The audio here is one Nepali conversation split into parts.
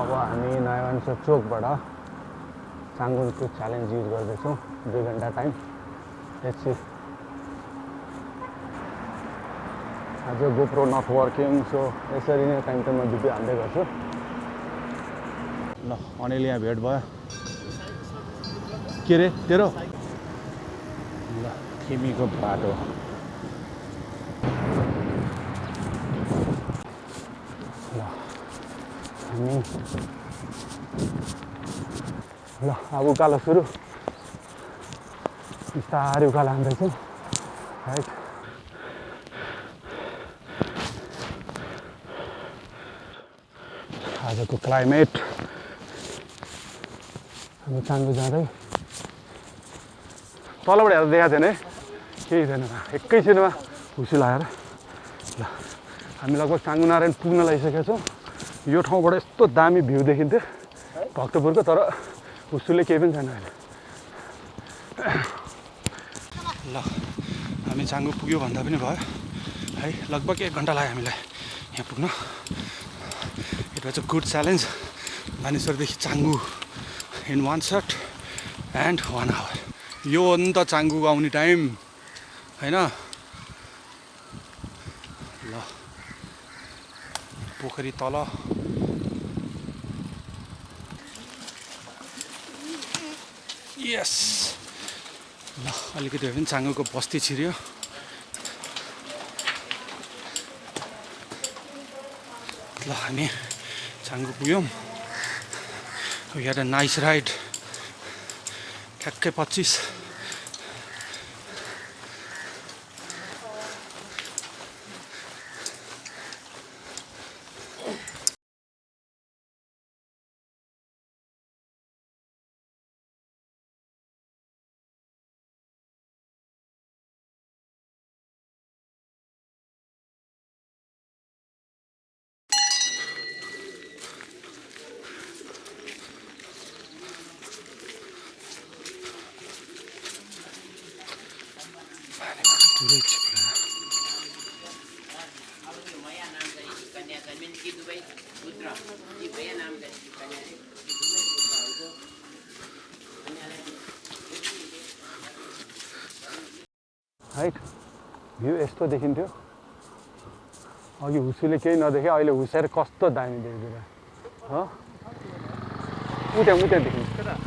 अब हामी नयाँ चोकबाट चाङ्गुनको च्यालेन्ज युज गर्दैछौँ 2 घन्टा टाइम लेट्स सी आज गोप्रो नट वर्किङ सो यसरी नै टाइम टाइममा भिडियो हाल्दै गर्छु ल अनिल यहाँ भेट भयो के रे तेरो ल तिमीको बाटो ल हामी ल अब उकालो सुरु बिस्तारै उकालो हान्दैछौँ राइट आजको क्लाइमेट हामी चाङ्गु जाँदै तलबाट हेर्दा देखाएको थिएन है केही थिएन एकैछिनमा हुसी लगाएर ल हामी लगभग चाङ्गुनारायण पुग्न लागिसकेका छौँ यो ठाउँबाट यस्तो दामी भ्यू देखिन्थ्यो भक्तपुरको तर हुसुले केही पनि छैन अहिले ल हामी चाङ्गु पुग्यो भन्दा पनि भयो है लगभग 1 घन्टा लाग्यो हामीलाई यहाँ पुग्न it was a good challenge बानेश्वरदेखि Changu in 1 shot and 1 hour यो हो नि त चाङ्गुको आउने टाइम होइन ल पोखरी तल यस ल अलिकति भए पनि चाङ्गुको बस्ती छिर्यो ल हामी चाङ्गु पुग्यौँ we had a nice ride ठ्याक्कै 25 पुरै चिप्लेर राइट भ्यू यस्तो देखिन्थ्यो अघि हुसीले केही नदेखे अहिले हुस्याएर कस्तो दामी देखिदियो हो उत्यहाँ देखिन्छ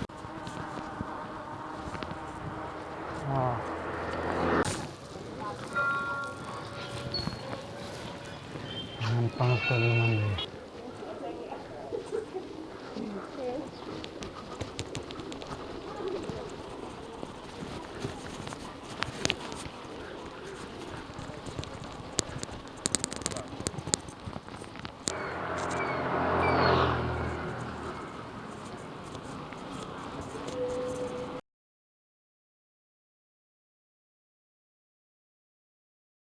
पाँच